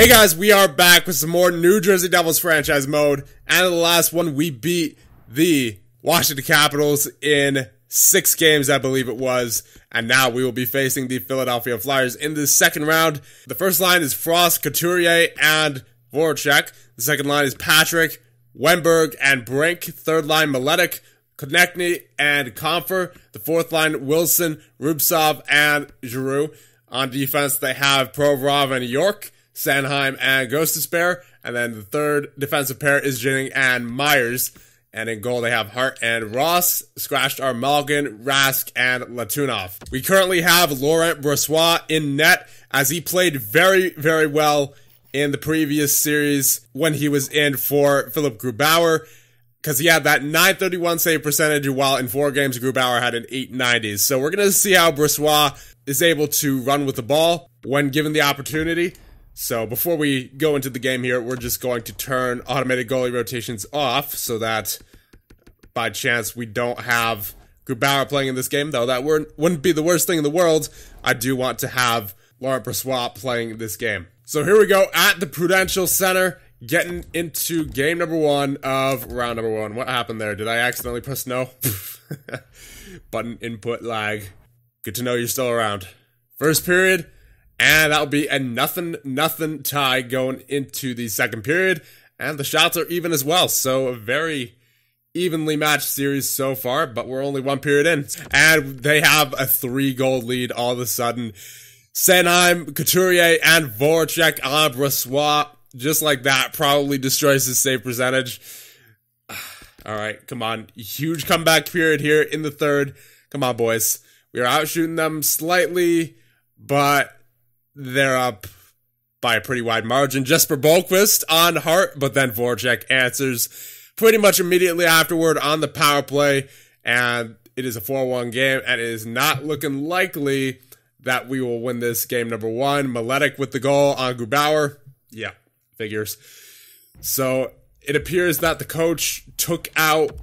Hey guys, we are back with some more New Jersey Devils franchise mode, and in the last one we beat the Washington Capitals in 6 games, I believe it was, and now we will be facing the Philadelphia Flyers in the second round. The first line is Frost, Couturier, and Voracek. The second line is Patrick, Wenberg, and Brink. Third line, Miletic, Konechny, and Comfer. The fourth line, Wilson, Rubtsov, and Giroux. On defense, they have Provorov and York, Sanheim, and Gostisbehere. And then the third defensive pair is Jennings and Myers. And in goal, they have Hart and Ross. Scratched are Malgin, Rask, and Latunov. We currently have Laurent Brossoit in net, as he played very, very well in the previous series when he was in for Philip Grubauer, because he had that .931 save percentage, while in 4 games, Grubauer had an .890. So we're going to see how Brossoit is able to run with the ball when given the opportunity. So before we go into the game here, we're just going to turn automated goalie rotations off so that by chance we don't have Grubauer playing in this game, though that wouldn't be the worst thing in the world. I do want to have Laurent Brossoit playing this game. So here we go at the Prudential Center, getting into game number 1 of round number 1. What happened there? Did I accidentally press no? Button input lag. Good to know you're still around. First period. And that'll be a nothing tie going into the second period. And the shots are even as well. So a very evenly matched series so far, but we're only 1 period in. And they have a 3-goal lead all of a sudden. Sanheim, Couturier, and Voracek on Brossoit. Just like that, probably destroys his save percentage. Alright, come on. Huge comeback period here in the third. Come on, boys. We are outshooting them slightly, but they're up by a pretty wide margin. Jesper Bohlqvist on Hart, but then Voracek answers pretty much immediately afterward on the power play, and it is a 4-1 game, and it is not looking likely that we will win this game number 1. Miletic with the goal on Grubauer. Yeah, figures. So it appears that the coach took out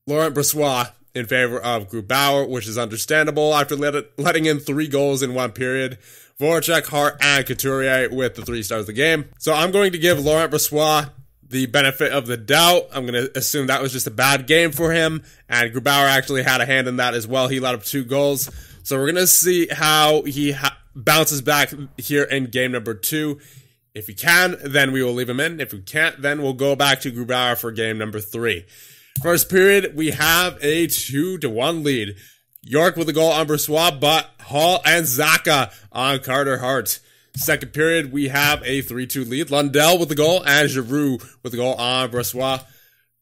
Laurent Brossoit in favor of Grubauer, which is understandable after letting in 3 goals in 1 period. Voracek, Hart, and Couturier with the 3 stars of the game. So I'm going to give Laurent Brossoit the benefit of the doubt. I'm going to assume that was just a bad game for him, and Grubauer actually had a hand in that as well. He let up 2 goals. So we're going to see how he bounces back here in game number 2. If he can, then we will leave him in. If we can't, then we'll go back to Grubauer for game number 3. First period, we have a 2-1 lead. York with a goal on Brossoit, but Hall and Zacha on Carter Hart. Second period, we have a 3-2 lead. Lundell with the goal and Giroux with the goal on Brossoit.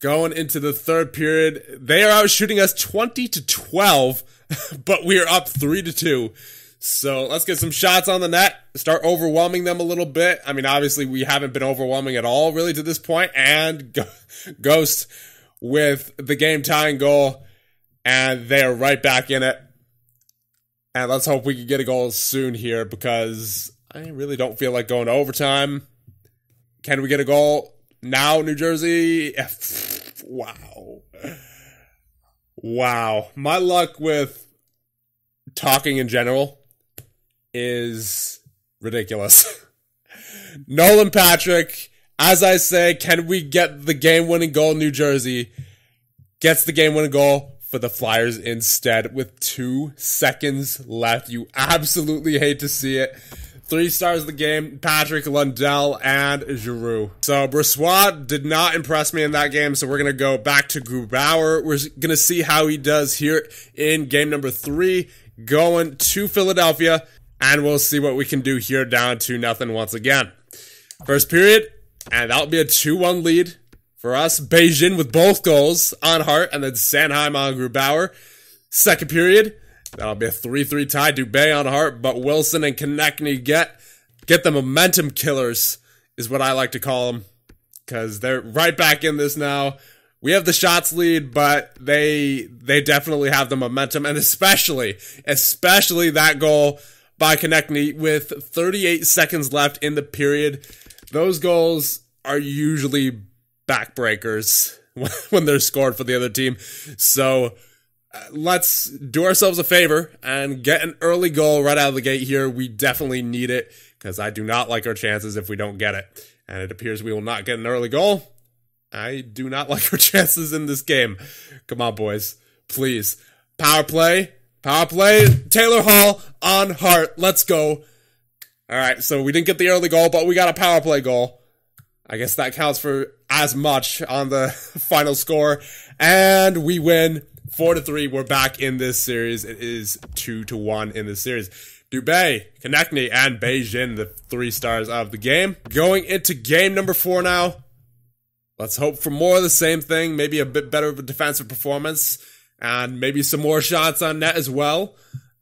Going into the third period, they are out shooting us 20-12, but we are up 3-2. So let's get some shots on the net, start overwhelming them a little bit. I mean, obviously we haven't been overwhelming at all really to this point, and Ghost with the game-tying goal, and they are right back in it. And let's hope we can get a goal soon here, because I really don't feel like going to overtime. Can we get a goal now, New Jersey? Wow. Wow. My luck with talking in general is ridiculous. Nolan Patrick, as I say, can we get the game-winning goal, New Jersey? Gets the game-winning goal for the Flyers instead with 2 seconds left. You absolutely hate to see it. 3 stars of the game, Patrick, Lundell, and Giroux. So Brossoit did not impress me in that game, so we're going to go back to Grubauer. We're going to see how he does here in game number 3, going to Philadelphia, and we'll see what we can do here down 2-0 once again. First period, and that'll be a 2-1 lead for us. Beijing with both goals on Hart, and then Sanheim on Grubauer. Second period, that'll be a 3-3 tie. Dubé on Hart, but Wilson and Konechny get the momentum killers, is what I like to call them, because they're right back in this now. We have the shots lead, but they definitely have the momentum, and especially that goal by Konechny with 38 seconds left in the period. Those goals are usually backbreakers when they're scored for the other team. So let's do ourselves a favor and get an early goal right out of the gate here. We definitely need it, because I do not like our chances if we don't get it. And it appears we will not get an early goal. I do not like our chances in this game. Come on, boys. Please. Power play. Power play. Taylor Hall on Hart. Let's go. All right, so we didn't get the early goal, but we got a power play goal. I guess that counts for as much on the final score. And we win 4-3. We're back in this series. It is 2-1 in this series. Dubé, Konechny, and Beijing, the 3 stars of the game. Going into game number 4 now. Let's hope for more of the same thing. Maybe a bit better of a defensive performance. And maybe some more shots on net as well.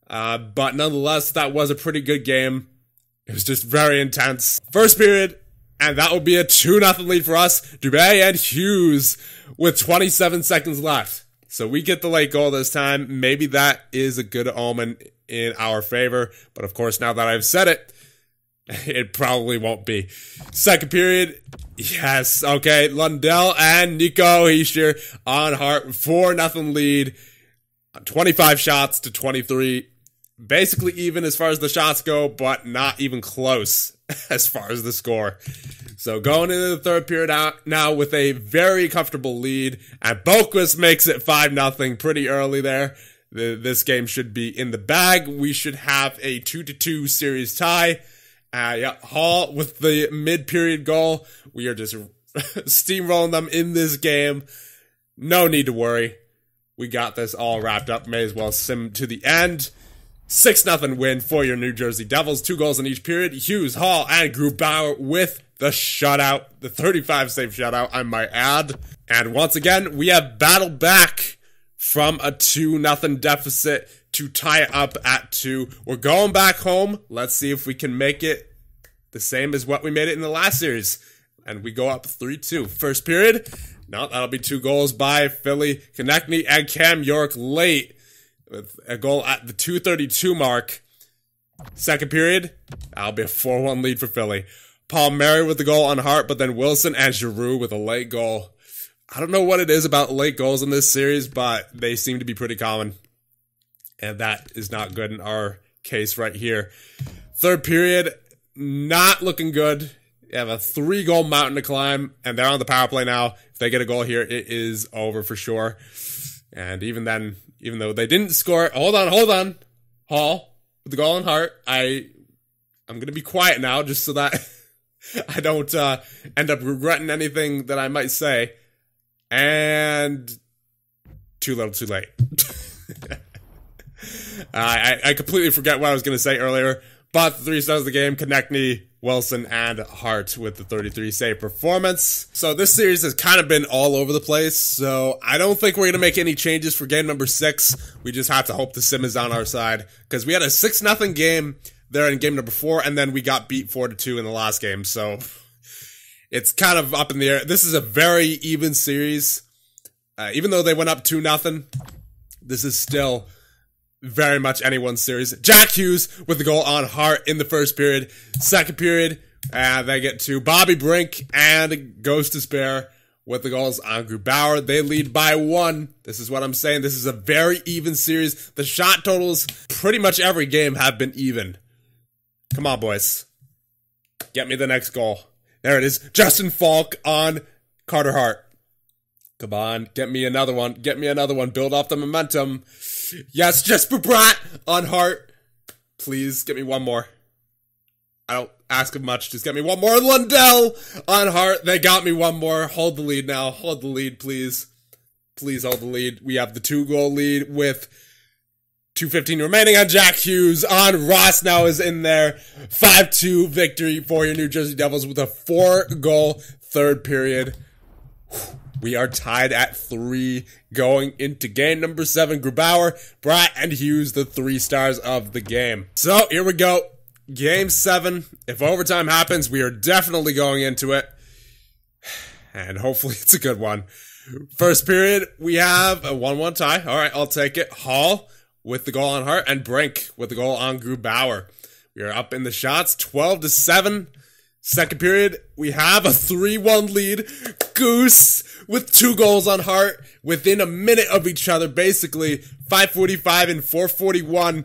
But nonetheless, that was a pretty good game. It was just very intense. First period, and that will be a 2-0 lead for us. Dubé and Hughes with 27 seconds left. So we get the late goal this time. Maybe that is a good omen in our favor. But of course, now that I've said it, it probably won't be. Second period, yes, okay. Lundell and Nico Hischier on Hart. 4-0 lead. 25 shots to 23. Basically even as far as the shots go, but not even close as far as the score. So going into the third period out now with a very comfortable lead, and Boquist makes it 5-0 pretty early there. This game should be in the bag. We should have a 2-2 series tie. Yeah, Hall with the mid-period goal. We are just steamrolling them in this game. No need to worry. We got this all wrapped up. May as well sim to the end. 6-0 win for your New Jersey Devils. 2 goals in each period. Hughes, Hall, and Grubauer with the shutout. The 35-save shutout, I might add. And once again, we have battled back from a 2-0 deficit to tie it up at 2. We're going back home. Let's see if we can make it the same as what we made it in the last series. And we go up 3-2. First period. No, that'll be 2 goals by Philly. Konechny and Cam York late with a goal at the 2:32 mark. Second period. That'll be a 4-1 lead for Philly. Paul Mary with the goal on Hart, but then Wilson and Giroux with a late goal. I don't know what it is about late goals in this series, but they seem to be pretty common. And that is not good in our case right here. Third period, not looking good. You have a 3-goal mountain to climb, and they're on the power play now. If they get a goal here, it is over for sure. And even then, even though they didn't score, hold on. Hall with the goal on Hart. I'm going to be quiet now just so that I don't end up regretting anything that I might say. And too little, too late. I completely forget what I was going to say earlier. But the 3 stars of the game, Konechny, Wilson, and Hart with the 33-save performance. So this series has kind of been all over the place. So I don't think we're going to make any changes for game number 6. We just have to hope the sim is on our side. Because we had a 6-0 game there in game number 4. And then we got beat 4-2 in the last game. So it's kind of up in the air. This is a very even series. Even though they went up 2-0, this is still very much anyone's series. Jack Hughes with the goal on Hart in the first period. Second period, they get to Bobby Brink and Goes to Spare with the goals on Grubauer. They lead by 1. This is what I'm saying. This is a very even series. The shot totals, pretty much every game, have been even. Come on, boys. Get me the next goal. There it is. Justin Falk on Carter Hart. Come on. Get me another one. Get me another one. Build off the momentum. Yes, Jesper Bratt on Hart. Please, get me one more. I don't ask of much. Just get me one more. Lundell on Hart. They got me one more. Hold the lead now. Hold the lead, please. Please hold the lead. We have the 2-goal lead with 2:15 remaining on Jack Hughes. On Ross now is in there. 5-2 victory for your New Jersey Devils with a 4-goal third period. We are tied at 3 going into game number 7. Grubauer, Bratt, and Hughes, the 3 stars of the game. So here we go. Game 7. If overtime happens, we are definitely going into it. And hopefully it's a good one. First period, we have a 1-1 tie. All right, I'll take it. Hall with the goal on Hart and Brink with the goal on Grubauer. We are up in the shots, 12-7. Second period, we have a 3-1 lead. Goose with 2 goals on Hart within a minute of each other, basically. 5:45 and 4:41.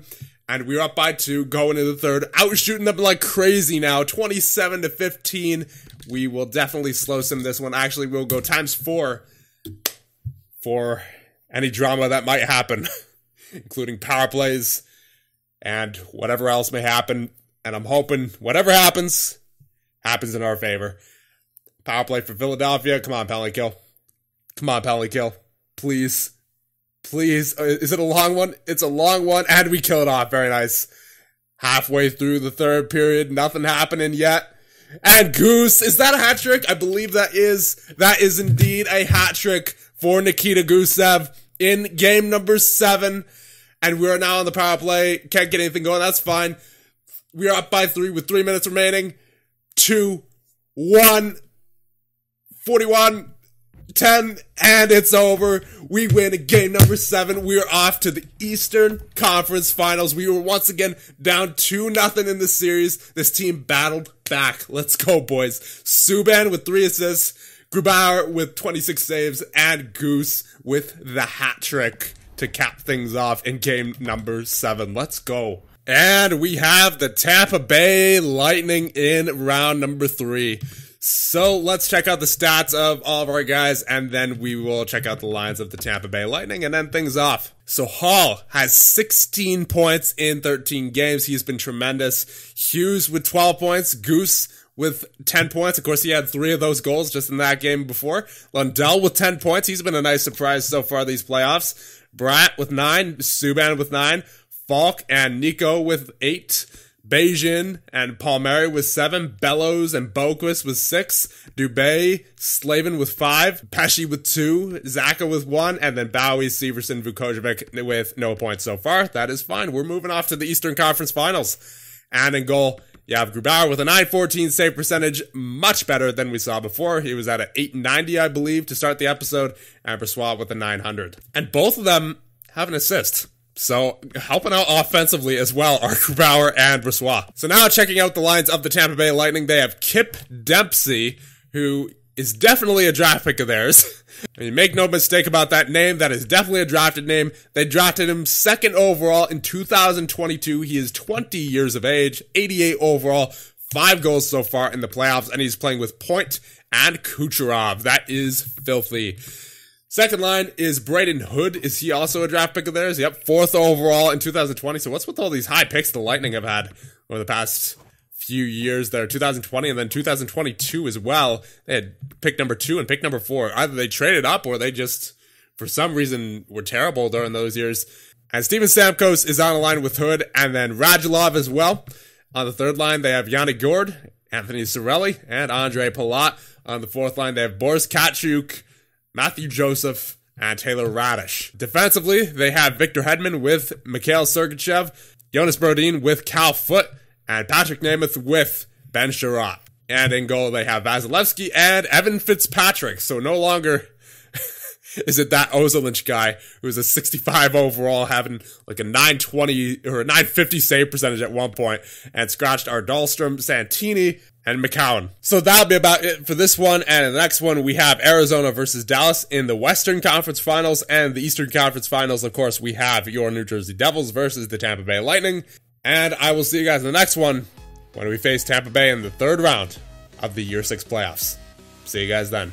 And we're up by 2 going into the third. Out shooting them like crazy now. 27-15. We will definitely slow sim this one. Actually, we'll go ×4 for any drama that might happen, including power plays and whatever else may happen. And I'm hoping whatever happens in our favor. Power play for Philadelphia. Come on, penalty kill. Come on, penalty kill. Please. Please. Is it a long one? It's a long one. And we kill it off. Very nice. Halfway through the third period. Nothing happening yet. And Goose. Is that a hat trick? I believe that is. That is indeed a hat trick for Nikita Gusev in game number 7. And we are now on the power play. Can't get anything going. That's fine. We are up by 3 with 3 minutes remaining. 2, 1, 41, 10, and it's over. We win game number 7. We are off to the Eastern Conference Finals. We were once again down 2-0 in the series. This team battled back. Let's go, boys. Subban with 3 assists, Grubauer with 26 saves, and Goose with the hat trick to cap things off in game number 7. Let's go. And we have the Tampa Bay Lightning in round number 3. So let's check out the stats of all of our guys, and then we will check out the lines of the Tampa Bay Lightning and end things off. So Hall has 16 points in 13 games. He's been tremendous. Hughes with 12 points. Goose with 10 points. Of course, he had 3 of those goals just in that game before. Lundell with 10 points. He's been a nice surprise so far these playoffs. Bratt with 9. Subban with 9. Falk and Nico with 8. Bajin and Palmieri with 7. Bellows and Boquist with 6. Dubé, Slavin with 5. Pesci with 2. Zaka with 1. And then Bowie, Severson, Vukojevic with no points so far. That is fine. We're moving off to the Eastern Conference Finals. And in goal, you have Grubauer with a .914 save percentage. Much better than we saw before. He was at an .890, I believe, to start the episode. And Brossoit with a .900. And both of them have an assist. So, helping out offensively as well are Grubauer and Brossoit. So now checking out the lines of the Tampa Bay Lightning, they have Kip Dempsey, who is definitely a draft pick of theirs. I mean, make no mistake about that name, that is definitely a drafted name. They drafted him 2nd overall in 2022. He is 20 years of age, 88 overall, 5 goals so far in the playoffs, and he's playing with Point and Kucherov. That is filthy. Second line is Braden Hood. Is he also a draft pick of theirs? Yep, 4th overall in 2020. So what's with all these high picks the Lightning have had over the past few years there? 2020 and then 2022 as well. They had pick number 2 and pick number 4. Either they traded up or they just, for some reason, were terrible during those years. And Steven Stamkos is on a line with Hood, and then Radulov as well. On the 3rd line, they have Yanni Gourde, Anthony Cirelli, and Andre Palat. On the 4th line, they have Boris Katchuk, Matthew Joseph, and Taylor Radish. Defensively, they have Victor Hedman with Mikhail Sergachev, Jonas Brodin with Cal Foote, and Patrick Nemeth with Ben Sherratt. And in goal, they have Vasilevsky and Evan Fitzpatrick. So no longer is it that Ozolinsh guy who's a 65 overall, having like a 920 or a 950 save percentage at one point, and scratched our Dahlstrom, Santini, and McCown. So that'll be about it for this one. And in the next one, we have Arizona versus Dallas in the Western Conference Finals, and the Eastern Conference Finals, of course, we have your New Jersey Devils versus the Tampa Bay Lightning. And I will see you guys in the next one when we face Tampa Bay in the 3rd round of the Year 6 playoffs. See you guys then.